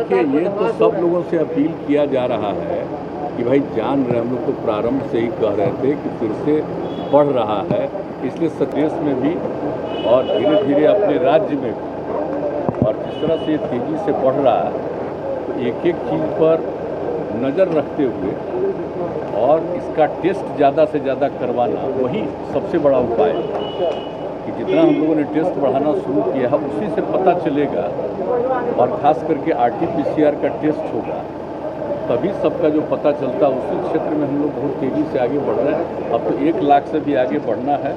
देखिए, ये तो सब लोगों से अपील किया जा रहा है कि भाई जान रहे, हम लोग तो प्रारंभ से ही कह रहे थे कि फिर से बढ़ रहा है, इसलिए देश में भी और धीरे धीरे अपने राज्य में भी, और जिस तरह से तेज़ी से बढ़ रहा है तो एक एक चीज़ पर नज़र रखते हुए और इसका टेस्ट ज़्यादा से ज़्यादा करवाना वही सबसे बड़ा उपाय है कि जितना हम लोगों ने टेस्ट बढ़ाना शुरू किया है उसी से पता चलेगा, और ख़ास करके RT-PCR का टेस्ट होगा तभी सबका जो पता चलता है। उसी क्षेत्र में हम लोग बहुत तेज़ी से आगे बढ़ रहे हैं। अब तो 1 लाख से भी आगे बढ़ना है,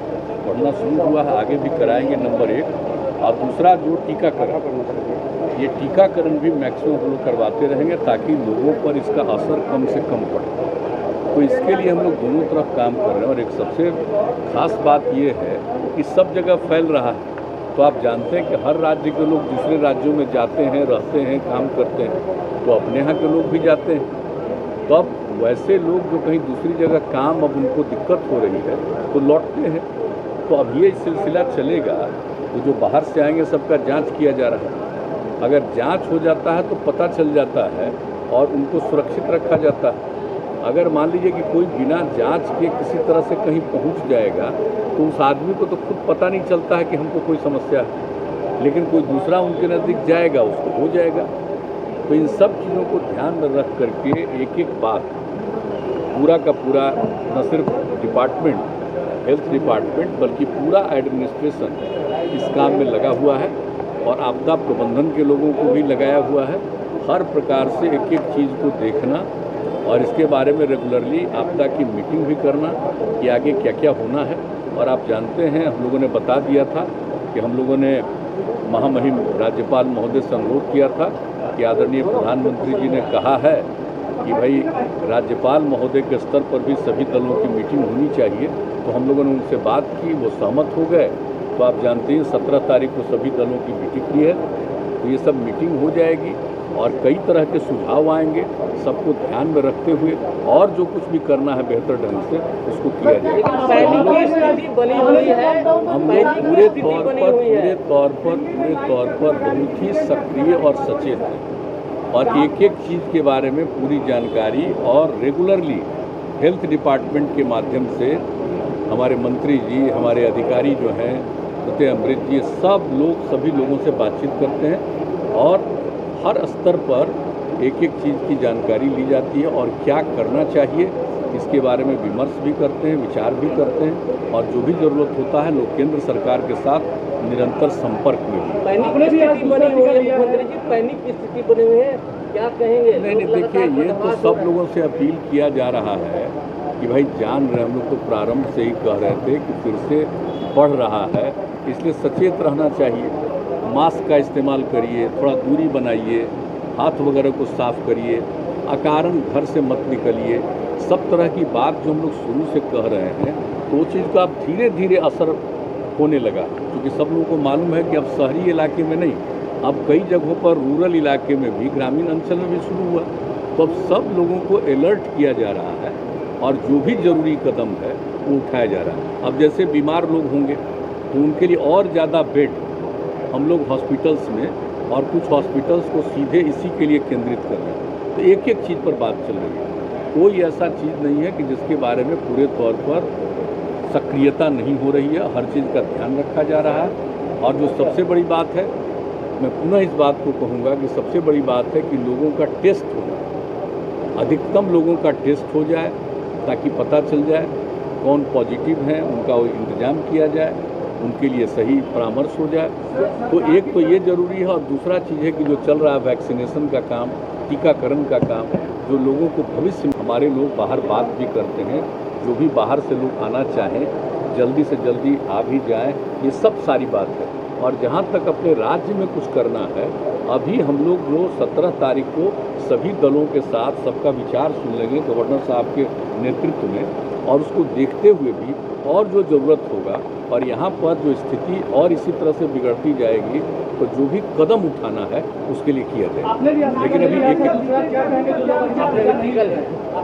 बढ़ना शुरू हुआ है, आगे भी कराएंगे नंबर 1। और दूसरा जो टीकाकरण, ये टीकाकरण भी मैक्सिमम हम लोग करवाते रहेंगे ताकि लोगों पर इसका असर कम से कम पड़े। तो इसके लिए हम लोग दोनों तरफ काम कर रहे हैं। और एक सबसे ख़ास बात ये है कि सब जगह फैल रहा है, तो आप जानते हैं कि हर राज्य के लोग दूसरे राज्यों में जाते हैं, रहते हैं, काम करते हैं, तो अपने यहाँ के लोग भी जाते हैं। तो अब वैसे लोग जो कहीं दूसरी जगह काम अब उनको दिक्कत हो रही है तो लौटते हैं। तो अब ये सिलसिला चलेगा, तो जो बाहर से आएंगे सबका जांच किया जा रहा है। अगर जांच हो जाता है तो पता चल जाता है और उनको सुरक्षित रखा जाता है। अगर मान लीजिए कि कोई बिना जांच के किसी तरह से कहीं पहुंच जाएगा तो उस आदमी को तो खुद पता नहीं चलता है कि हमको कोई समस्या है, लेकिन कोई दूसरा उनके नज़दीक जाएगा, उसको हो जाएगा। तो इन सब चीज़ों को ध्यान में रख करके एक एक बात पूरा का पूरा न सिर्फ डिपार्टमेंट, हेल्थ डिपार्टमेंट, बल्कि पूरा एडमिनिस्ट्रेशन इस काम में लगा हुआ है और आपदा प्रबंधन के लोगों को भी लगाया हुआ है। हर प्रकार से एक एक चीज़ को देखना और इसके बारे में रेगुलरली आपदा की मीटिंग भी करना कि आगे क्या क्या होना है। और आप जानते हैं हम लोगों ने बता दिया था कि हम लोगों ने महामहिम राज्यपाल महोदय से अनुरोध किया था कि आदरणीय प्रधानमंत्री जी ने कहा है कि भाई राज्यपाल महोदय के स्तर पर भी सभी दलों की मीटिंग होनी चाहिए। तो हम लोगों ने उनसे बात की, वो सहमत हो गए। तो आप जानते हैं 17 तारीख को सभी दलों की मीटिंग की है, तो ये सब मीटिंग हो जाएगी और कई तरह के सुझाव आएंगे, सबको ध्यान में रखते हुए और जो कुछ भी करना है बेहतर ढंग से उसको किया जाएगा। हम लोग पूरे तौर पर बहुत ही सक्रिय और सचेत हैं और एक एक चीज़ के बारे में पूरी जानकारी और रेगुलरली हेल्थ डिपार्टमेंट के माध्यम से हमारे मंत्री जी, हमारे अधिकारी जो हैं, सत्य अमृत जी, सब लोग सभी लोगों से बातचीत करते हैं और हर स्तर पर एक एक चीज़ की जानकारी ली जाती है और क्या करना चाहिए इसके बारे में विमर्श भी करते हैं, विचार भी करते हैं और जो भी ज़रूरत होता है लोग केंद्र सरकार के साथ निरंतर संपर्क में भी। पैनिक स्थिति बनी हुई है मुख्यमंत्री जी, पैनिक की स्थिति बनी हुई है, क्या कहेंगे? नहीं, देखिए, ये तो सब लोगों से अपील किया जा रहा है कि भाई जान रहे, हम लोग तो प्रारंभ से ही कह रहे थे कि फिर से बढ़ रहा है, इसलिए सचेत रहना चाहिए। मास्क का इस्तेमाल करिए, थोड़ा दूरी बनाइए, हाथ वगैरह को साफ करिए, अकारण घर से मत निकलिए। सब तरह की बात जो हम लोग शुरू से कह रहे हैं तो वो चीज़ का अब धीरे धीरे असर होने लगा, क्योंकि सब लोगों को मालूम है कि अब शहरी इलाके में नहीं, अब कई जगहों पर रूरल इलाके में भी, ग्रामीण अंचल में भी शुरू हुआ। तो अब सब लोगों को अलर्ट किया जा रहा है और जो भी ज़रूरी कदम है वो उठाया जा रहा है। अब जैसे बीमार लोग होंगे तो उनके लिए और ज़्यादा बेड हम लोग हॉस्पिटल्स में और कुछ हॉस्पिटल्स को सीधे इसी के लिए केंद्रित कर रहे हैं। तो एक एक चीज़ पर बात चल रही है, कोई ऐसा चीज़ नहीं है कि जिसके बारे में पूरे तौर पर सक्रियता नहीं हो रही है। हर चीज़ का ध्यान रखा जा रहा है और जो सबसे बड़ी बात है, मैं पुनः इस बात को कहूँगा कि सबसे बड़ी बात है कि लोगों का टेस्ट होना, अधिकतम लोगों का टेस्ट हो जाए ताकि पता चल जाए कौन पॉजिटिव हैं, उनका वो इंतज़ाम किया जाए, उनके लिए सही परामर्श हो जाए। तो एक तो ये ज़रूरी है और दूसरा चीज़ है कि जो चल रहा है वैक्सीनेशन का काम, टीकाकरण का काम, जो लोगों को भविष्य में, हमारे लोग बाहर बात भी करते हैं, जो भी बाहर से लोग आना चाहें जल्दी से जल्दी आ भी जाएं, ये सब सारी बात है। और जहाँ तक अपने राज्य में कुछ करना है, अभी हम लोग जो 17 तारीख को सभी दलों के साथ सबका विचार सुन लेंगे गवर्नर साहब के नेतृत्व में, और उसको देखते हुए भी और जो ज़रूरत होगा और यहाँ पर जो स्थिति और इसी तरह से बिगड़ती जाएगी तो जो भी कदम उठाना है उसके लिए किया जाए। लेकिन अभी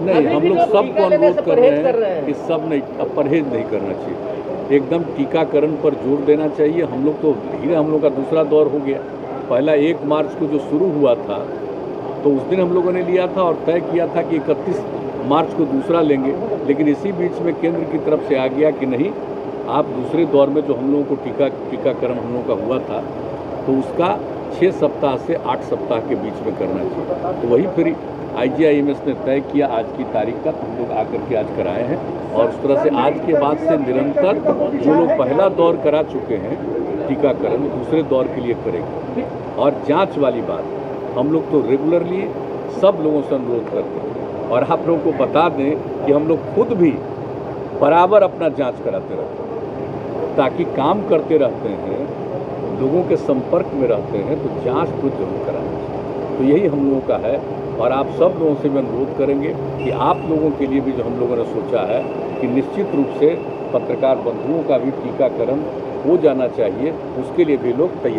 नहीं, हम लोग सबको अनुरोध कर रहे हैं कि सब नहीं, अब परहेज नहीं करना चाहिए, एकदम टीकाकरण पर जोर देना चाहिए। हम लोग तो धीरे, हम लोग का दूसरा दौर हो गया। पहला 1 मार्च को जो शुरू हुआ था तो उस दिन हम लोगों ने लिया था और तय किया था कि 31 मार्च को दूसरा लेंगे, लेकिन इसी बीच में केंद्र की तरफ से आ गया कि नहीं, आप दूसरे दौर में जो हम लोगों को टीकाकरण हम लोगों का हुआ था तो उसका 6 सप्ताह से 8 सप्ताह के बीच में करना चाहिए। तो वही फिर IGIMS ने तय किया आज की तारीख का, हम लोग आकर के आज कराए हैं और उस तरह से आज के बाद से निरंतर जो लोग पहला दौर करा चुके हैं टीकाकरण दूसरे दौर के लिए करेंगे। और जांच वाली बात हम लोग तो रेगुलरली सब लोगों से अनुरोध करते हैं और आप लोगों को बता दें कि हम लोग खुद भी बराबर अपना जांच कराते रहते हैं, ताकि काम करते रहते हैं, लोगों के संपर्क में रहते हैं तो जांच तो जरूर कराना चाहिए। तो यही हम लोगों का है और आप सब लोगों से भी अनुरोध करेंगे कि आप लोगों के लिए भी जो हम लोगों ने सोचा है कि निश्चित रूप से पत्रकार बंधुओं का भी टीकाकरण हो जाना चाहिए, उसके लिए भी लोग तैयार